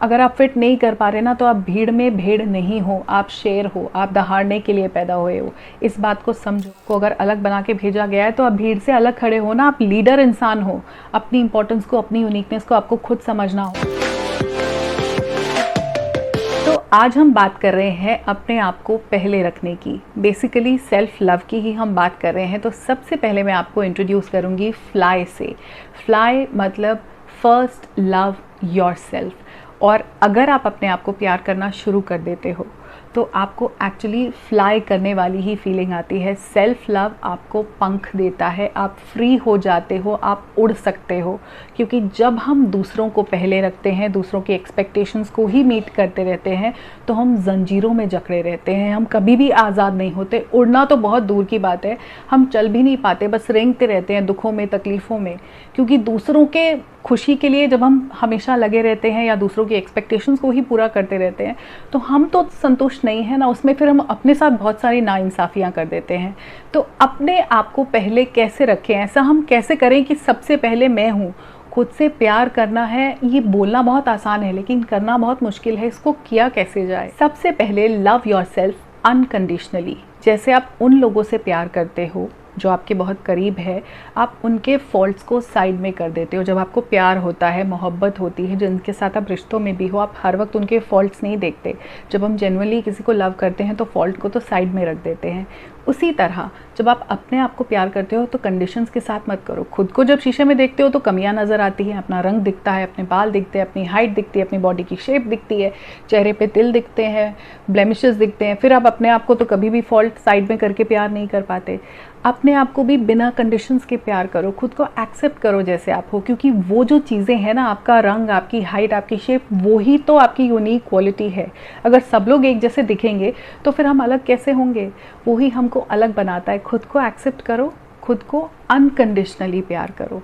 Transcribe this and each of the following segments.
अगर आप फिट नहीं कर पा रहे ना, तो आप भीड़ में भेड़ नहीं हो, आप शेर हो, आप दहाड़ने के लिए पैदा हुए हो। इस बात को समझो। को अगर अलग बना के भेजा गया है तो आप भीड़ से अलग खड़े हो ना, आप लीडर इंसान हो। अपनी इंपॉर्टेंस को, अपनी यूनिकनेस को आपको खुद समझना हो। तो आज हम बात कर रहे हैं अपने आप को पहले रखने की, बेसिकली सेल्फ लव की ही हम बात कर रहे हैं। तो सबसे पहले मैं आपको इंट्रोड्यूस करूंगी फ्लाई से। फ्लाई मतलब फर्स्ट लव योरसेल्फ। और अगर आप अपने आप को प्यार करना शुरू कर देते हो तो आपको एक्चुअली फ्लाई करने वाली ही फीलिंग आती है। सेल्फ लव आपको पंख देता है, आप फ्री हो जाते हो, आप उड़ सकते हो। क्योंकि जब हम दूसरों को पहले रखते हैं, दूसरों की एक्सपेक्टेशंस को ही मीट करते रहते हैं, तो हम जंजीरों में जकड़े रहते हैं, हम कभी भी आज़ाद नहीं होते। उड़ना तो बहुत दूर की बात है, हम चल भी नहीं पाते, बस रेंगते रहते हैं दुखों में, तकलीफ़ों में। क्योंकि दूसरों के खुशी के लिए जब हम हमेशा लगे रहते हैं या दूसरों की एक्सपेक्टेशंस को ही पूरा करते रहते हैं, तो हम तो संतुष्ट नहीं है ना, उसमें फिर हम अपने साथ बहुत सारी नाइंसाफ़ियाँ कर देते हैं। तो अपने आप को पहले कैसे रखें, ऐसा हम कैसे करें कि सबसे पहले मैं हूँ। खुद से प्यार करना है, ये बोलना बहुत आसान है लेकिन करना बहुत मुश्किल है। इसको किया कैसे जाए? सबसे पहले लव योरसेल्फ अनकंडीशनली। जैसे आप उन लोगों से प्यार करते हो जो आपके बहुत करीब है, आप उनके फॉल्ट्स को साइड में कर देते हो। जब आपको प्यार होता है, मोहब्बत होती है, जिनके साथ आप रिश्तों में भी हो, आप हर वक्त उनके फॉल्ट्स नहीं देखते। जब हम जेन्युइनली किसी को लव करते हैं तो फॉल्ट को तो साइड में रख देते हैं। उसी तरह जब आप अपने आप को प्यार करते हो तो कंडीशंस के साथ मत करो। खुद को जब शीशे में देखते हो तो कमियां नज़र आती हैं, अपना रंग दिखता है, अपने बाल दिखते हैं, अपनी हाइट दिखती है, अपनी बॉडी की शेप दिखती है, चेहरे पे तिल दिखते हैं, ब्लेमिशेस दिखते हैं। फिर आप अपने आप को तो कभी भी फॉल्ट साइड में करके प्यार नहीं कर पाते। अपने आप को भी बिना कंडीशंस के प्यार करो, खुद को एक्सेप्ट करो जैसे आप हो। क्योंकि वो जो चीज़ें हैं ना, आपका रंग, आपकी हाइट, आपकी शेप, वो ही तो आपकी यूनिक क्वालिटी है। अगर सब लोग एक जैसे दिखेंगे तो फिर हम अलग कैसे होंगे? वो ही हमको अलग बनाता है। खुद को एक्सेप्ट करो, खुद को अनकंडीशनली प्यार करो।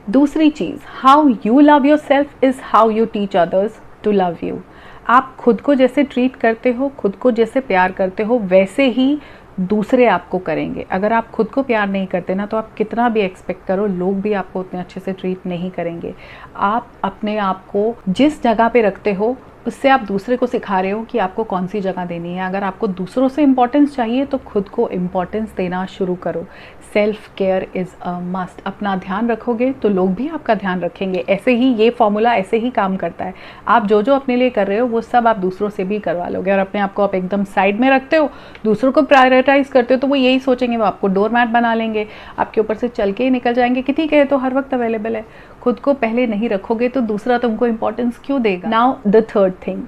दूसरी चीज़, how you love yourself is how you teach others to love you. आप खुद को जैसे ट्रीट करते हो, खुद को जैसे प्यार करते हो, वैसे ही दूसरे आपको करेंगे। अगर आप खुद को प्यार नहीं करते ना, तो आप कितना भी एक्सपेक्ट करो, लोग भी आपको उतने अच्छे से ट्रीट नहीं करेंगे। आप अपने आप को जिस जगह पे रखते हो, उससे आप दूसरे को सिखा रहे हो कि आपको कौन सी जगह देनी है। अगर आपको दूसरों से इम्पोर्टेंस चाहिए तो खुद को इम्पोर्टेंस देना शुरू करो। Self care is a must. अपना ध्यान रखोगे तो लोग भी आपका ध्यान रखेंगे। ऐसे ही ये फॉर्मूला ऐसे ही काम करता है। आप जो जो अपने लिए कर रहे हो वो सब आप दूसरों से भी करवा लोगे। और अपने आप को आप एकदम साइड में रखते हो, दूसरों को प्रायोरिटाइज करते हो, तो वो यही सोचेंगे, वो आपको डोर मैट बना लेंगे, आपके ऊपर से चल के ही निकल जाएंगे कि ठीक है तो हर वक्त अवेलेबल है। खुद को पहले नहीं रखोगे तो दूसरा तुमको इंपॉर्टेंस क्यों देगा? Now the third thing,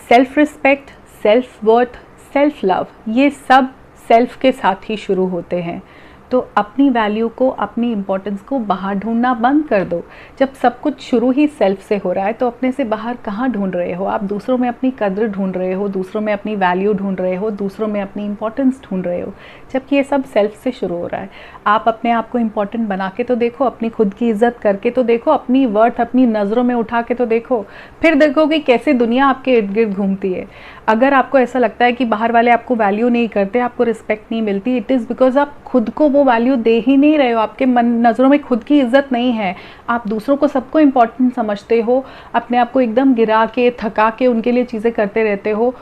self respect, self worth, self love, ये सब सेल्फ के साथ ही शुरू होते हैं। तो अपनी वैल्यू को, अपनी इंपॉर्टेंस को बाहर ढूंढना बंद कर दो। जब सब कुछ शुरू ही सेल्फ से हो रहा है तो अपने से बाहर कहाँ ढूंढ रहे हो? आप दूसरों में अपनी कद्र ढूंढ रहे हो, दूसरों में अपनी वैल्यू ढूंढ रहे हो, दूसरों में अपनी इंपॉर्टेंस ढूंढ रहे हो, जबकि ये सब सेल्फ से शुरू हो रहा है। आप अपने आप को इम्पॉर्टेंट बना के तो देखो, अपनी खुद की इज्जत करके तो देखो, अपनी वर्थ अपनी नज़रों में उठा के तो देखो, फिर देखोगे कैसे दुनिया आपके इर्द गिर्द घूमती है। अगर आपको ऐसा लगता है कि बाहर वाले आपको वैल्यू नहीं करते, आपको रिस्पेक्ट नहीं मिलती, इट इज़ बिकॉज आप खुद को वो वैल्यू दे ही नहीं रहे हो। आपके नज़रों में खुद की इज्जत नहीं है। आप दूसरों को, सबको इम्पोर्टेंट समझते हो, अपने आप को एकदम गिरा के, थका के उनके लिए चीज़ें करते रहते हो।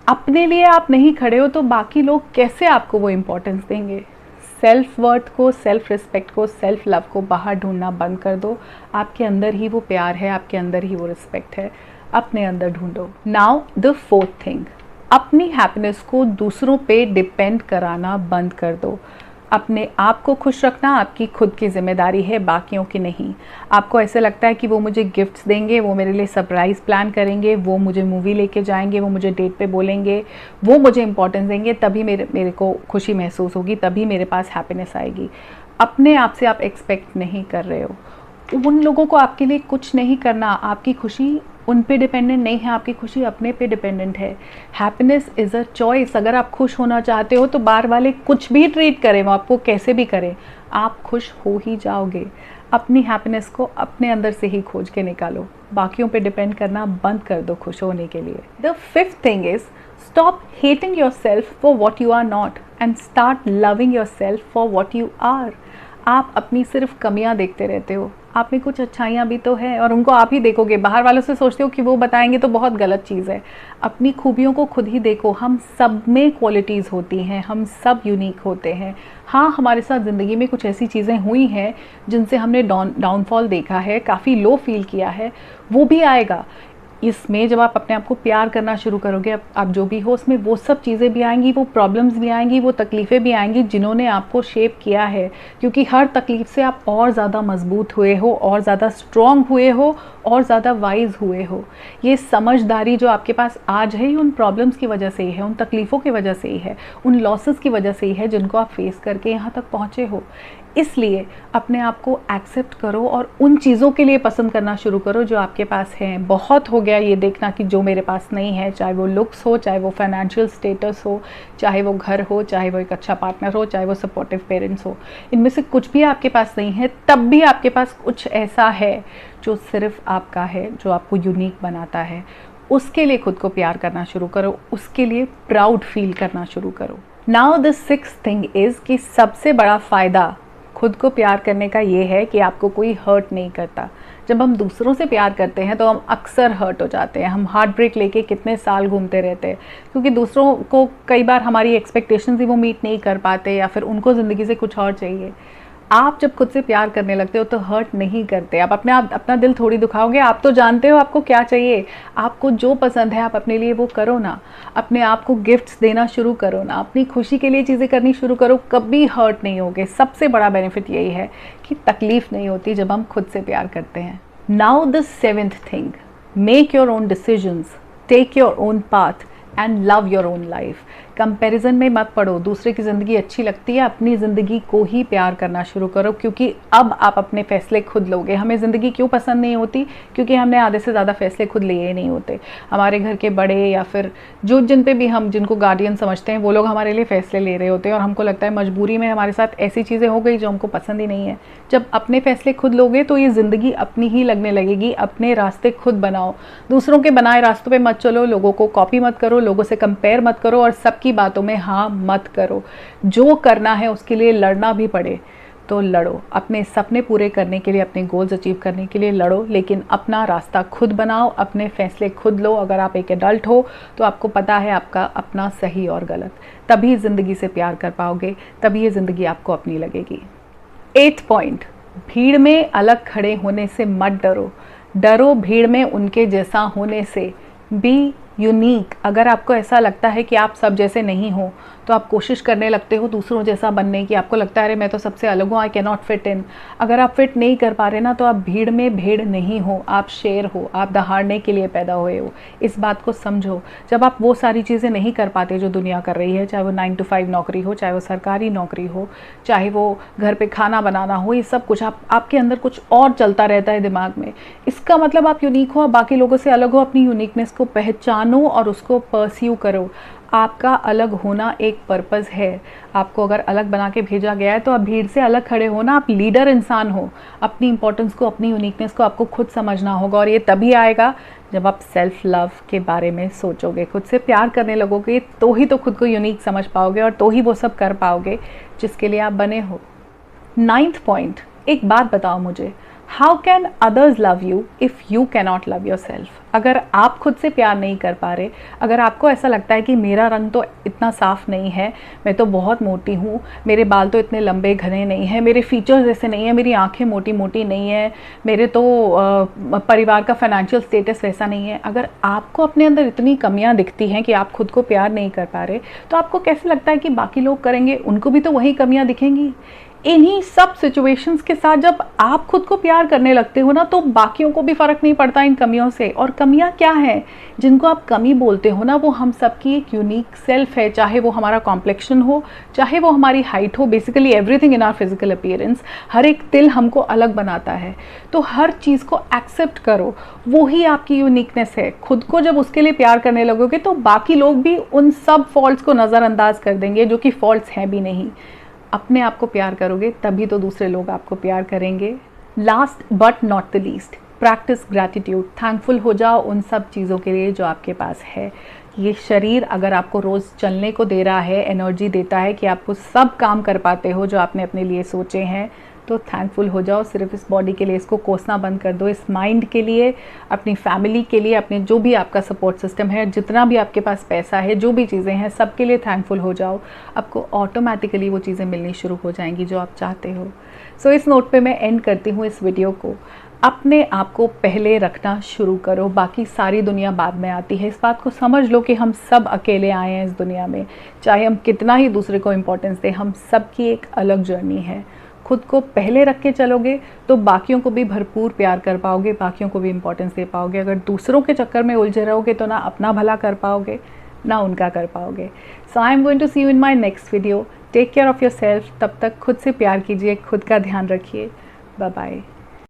अपने लिए आप नहीं खड़े हो तो बाकी लोग कैसे आपको वो इम्पोर्टेंस देंगे? सेल्फ वर्थ को, सेल्फ रिस्पेक्ट को, सेल्फ लव को बाहर ढूंढना बंद कर दो। आपके अंदर ही वो प्यार है, आपके अंदर ही वो रिस्पेक्ट है, अपने अंदर ढूंढो। नाउ द फोर्थ थिंग, अपनी हैप्पीनेस को दूसरों पे डिपेंड कराना बंद कर दो। अपने आप को खुश रखना आपकी खुद की जिम्मेदारी है, बाकियों की नहीं। आपको ऐसे लगता है कि वो मुझे गिफ्ट्स देंगे, वो मेरे लिए सरप्राइज़ प्लान करेंगे, वो मुझे मूवी लेके जाएंगे, वो मुझे डेट पे बोलेंगे, वो मुझे इंपॉर्टेंस देंगे, तभी मेरे को खुशी महसूस होगी, तभी मेरे पास हैप्पीनेस आएगी। अपने आप से आप एक्सपेक्ट नहीं कर रहे हो। उन लोगों को आपके लिए कुछ नहीं करना। आपकी खुशी उन पे डिपेंडेंट नहीं है, आपकी खुशी अपने पे डिपेंडेंट है। Happiness is a choice. अगर आप खुश होना चाहते हो तो बाहर वाले कुछ भी ट्रीट करें, वो आपको कैसे भी करें, आप खुश हो ही जाओगे। अपनी हैप्पीनेस को अपने अंदर से ही खोज के निकालो, बाकियों पे डिपेंड करना बंद कर दो खुश होने के लिए। The fifth thing is stop hating yourself for what you are not and start loving yourself for what you are. आप अपनी सिर्फ कमियां देखते रहते हो, आप में कुछ अच्छाइयाँ भी तो है और उनको आप ही देखोगे। बाहर वालों से सोचते हो कि वो बताएंगे तो बहुत गलत चीज़ है। अपनी खूबियों को खुद ही देखो। हम सब में क्वालिटीज़ होती हैं, हम सब यूनिक होते हैं। हाँ, हमारे साथ ज़िंदगी में कुछ ऐसी चीज़ें हुई हैं जिनसे हमने डाउनफॉल देखा है, काफ़ी लो फील किया है, वो भी आएगा। इसमें जब आप अपने आप को प्यार करना शुरू करोगे, आप जो भी हो उसमें वो सब चीज़ें भी आएंगी, वो प्रॉब्लम्स भी आएंगी, वो तकलीफ़ें भी आएंगी जिन्होंने आपको शेप किया है। क्योंकि हर तकलीफ़ से आप और ज़्यादा मजबूत हुए हो, और ज़्यादा स्ट्रॉन्ग हुए हो, और ज़्यादा वाइज हुए हो। ये समझदारी जो आपके पास आज है, ये उन प्रॉब्लम्स की वजह से ही है, उन तकलीफ़ों की वजह से ही है, उन लॉसेस की वजह से ही है जिनको आप फेस करके यहाँ तक पहुँचे हो। इसलिए अपने आप को एक्सेप्ट करो और उन चीज़ों के लिए पसंद करना शुरू करो जो आपके पास हैं। बहुत हो गया ये देखना कि जो मेरे पास नहीं है, चाहे वो लुक्स हो, चाहे वो फाइनेंशियल स्टेटस हो, चाहे वो घर हो, चाहे वो एक अच्छा पार्टनर हो, चाहे वो सपोर्टिव पेरेंट्स हो। इनमें से कुछ भी आपके पास नहीं है, तब भी आपके पास कुछ ऐसा है जो सिर्फ आपका है, जो आपको यूनिक बनाता है। उसके लिए खुद को प्यार करना शुरू करो, उसके लिए प्राउड फील करना शुरू करो। Now the sixth thing is कि सबसे बड़ा फ़ायदा खुद को प्यार करने का ये है कि आपको कोई हर्ट नहीं करता। जब हम दूसरों से प्यार करते हैं तो हम अक्सर हर्ट हो जाते हैं। हम हार्ट ब्रेक लेके कितने साल घूमते रहते हैं, क्योंकि दूसरों को कई बार हमारी एक्सपेक्टेशंस ही वो मीट नहीं कर पाते, या फिर उनको ज़िंदगी से कुछ और चाहिए। आप जब खुद से प्यार करने लगते हो तो हर्ट नहीं करते। आप अपना दिल थोड़ी दुखाओगे। आप तो जानते हो आपको क्या चाहिए, आपको जो पसंद है आप अपने लिए वो करो ना। अपने आप को गिफ्ट्स देना शुरू करो ना, अपनी खुशी के लिए चीज़ें करनी शुरू करो, कभी हर्ट नहीं होगे। सबसे बड़ा बेनिफिट यही है कि तकलीफ़ नहीं होती जब हम खुद से प्यार करते हैं। Now the seventh thing, make your own decisions, take your own path and love your own life. Comparison में मत पड़ो। दूसरे की ज़िंदगी अच्छी लगती है, अपनी ज़िंदगी को ही प्यार करना शुरू करो, क्योंकि अब आप अपने फ़ैसले खुद लोगे। हमें ज़िंदगी क्यों पसंद नहीं होती? क्योंकि हमने आधे से ज़्यादा फ़ैसले खुद लिए ही नहीं होते। हमारे घर के बड़े या फिर जिन पे भी हम जिनको गार्डियन समझते हैं, वो लोग हमारे लिए फ़ैसले ले रहे होते हैं और हमको लगता है मजबूरी में हमारे साथ ऐसी चीज़ें हो गई जो हमको पसंद ही नहीं है। जब अपने फ़ैसले खुद लोगे तो ये ज़िंदगी अपनी ही लगने लगेगी। अपने रास्ते खुद बनाओ, दूसरों के बनाए रास्तों पे मत चलो, लोगों को कॉपी मत करो, लोगों से कंपेयर मत करो और सबकी बातों में हाँ मत करो। जो करना है उसके लिए लड़ना भी पड़े तो लड़ो। अपने सपने पूरे करने के लिए, अपने गोल्स अचीव करने के लिए लड़ो, लेकिन अपना रास्ता खुद बनाओ, अपने फैसले खुद लो। अगर आप एक एडल्ट हो तो आपको पता है आपका अपना सही और गलत, तभी ज़िंदगी से प्यार कर पाओगे, तभी ये ज़िंदगी आपको अपनी लगेगी। 8th पॉइंट, भीड़ में अलग खड़े होने से मत डरो, डरो भीड़ में उनके जैसा होने से। Be unique. अगर आपको ऐसा लगता है कि आप सब जैसे नहीं हो तो आप कोशिश करने लगते हो दूसरों जैसा बनने की। आपको लगता है अरे मैं तो सबसे अलग हूँ, I can not fit in. अगर आप फिट नहीं कर पा रहे ना, तो आप भीड़ में भेड़ नहीं हो, आप शेर हो, आप दहाड़ने के लिए पैदा हुए हो। इस बात को समझो। जब आप वो सारी चीज़ें नहीं कर पाते जो दुनिया कर रही है, चाहे वो 9 to 5 नौकरी हो, चाहे वो सरकारी नौकरी हो, चाहे वो घर पे खाना बनाना हो, ये सब कुछ आपके अंदर कुछ और चलता रहता है दिमाग में। इसका मतलब आप यूनिक हो, बाकी लोगों से अलग हो। अपनी यूनिकनेस को पहचानो और उसको परस्यू करो। आपका अलग होना एक पर्पस है। आपको अगर अलग बना के भेजा गया है तो आप भीड़ से अलग खड़े हो ना। आप लीडर इंसान हो। अपनी इंपॉर्टेंस को, अपनी यूनिकनेस को आपको खुद समझना होगा, और ये तभी आएगा जब आप सेल्फ लव के बारे में सोचोगे, खुद से प्यार करने लगोगे, तो ही तो खुद को यूनिक समझ पाओगे और तो ही वो सब कर पाओगे जिसके लिए आप बने हो। 9th पॉइंट, एक बात बताओ मुझे, how can others love you if you cannot love your self? अगर आप खुद से प्यार नहीं कर पा रहे, अगर आपको ऐसा लगता है कि मेरा रंग तो इतना साफ़ नहीं है, मैं तो बहुत मोटी हूँ, मेरे बाल तो इतने लंबे घने नहीं हैं, मेरे फीचर्स ऐसे नहीं हैं, मेरी आंखें मोटी मोटी नहीं है, मेरे तो परिवार का फाइनेंशियल स्टेटस वैसा नहीं है, अगर आपको अपने अंदर इतनी कमियाँ दिखती हैं कि आप खुद को प्यार नहीं कर पा रहे, तो आपको कैसे लगता है कि बाकी लोग करेंगे? उनको भी तो वही कमियाँ दिखेंगी। इन्हीं सब सिचुएशंस के साथ जब आप खुद को प्यार करने लगते हो ना, तो बाकियों को भी फ़र्क नहीं पड़ता इन कमियों से। और कमियां क्या हैं जिनको आप कमी बोलते हो ना, वो हम सबकी एक यूनिक सेल्फ है। चाहे वो हमारा कॉम्प्लेक्शन हो, चाहे वो हमारी हाइट हो, basically everything in our physical appearance. हर एक तिल हमको अलग बनाता है। तो हर चीज़ को एक्सेप्ट करो, वो ही आपकी यूनिकनेस है। खुद को जब उसके लिए प्यार करने लगोगे तो बाकी लोग भी उन सब फॉल्ट्स को नज़रअंदाज कर देंगे जो कि फॉल्ट्स हैं भी नहीं। अपने आप को प्यार करोगे तभी तो दूसरे लोग आपको प्यार करेंगे। Last but not the least, practice gratitude. Thankful हो जाओ उन सब चीज़ों के लिए जो आपके पास है। ये शरीर अगर आपको रोज़ चलने को दे रहा है, एनर्जी देता है कि आपको सब काम कर पाते हो जो आपने अपने लिए सोचे हैं, तो थैंकफुल हो जाओ। सिर्फ इस बॉडी के लिए इसको कोसना बंद कर दो, इस माइंड के लिए, अपनी फैमिली के लिए, अपने जो भी आपका सपोर्ट सिस्टम है, जितना भी आपके पास पैसा है, जो भी चीज़ें हैं, सब के लिए थैंकफुल हो जाओ। आपको ऑटोमेटिकली वो चीज़ें मिलनी शुरू हो जाएंगी जो आप चाहते हो। सो इस नोट पे मैं एंड करती हूँ इस वीडियो को। अपने आप को पहले रखना शुरू करो, बाकी सारी दुनिया बाद में आती है। इस बात को समझ लो कि हम सब अकेले आए हैं इस दुनिया में, चाहे हम कितना ही दूसरे को इम्पोर्टेंस दें, हम सब की एक अलग जर्नी है। खुद को पहले रख के चलोगे तो बाकियों को भी भरपूर प्यार कर पाओगे, बाकियों को भी इम्पोर्टेंस दे पाओगे। अगर दूसरों के चक्कर में उलझे रहोगे तो ना अपना भला कर पाओगे ना उनका कर पाओगे। So I am going to see you in my next video. Take care of yourself. तब तक खुद से प्यार कीजिए, खुद का ध्यान रखिए। Bye bye.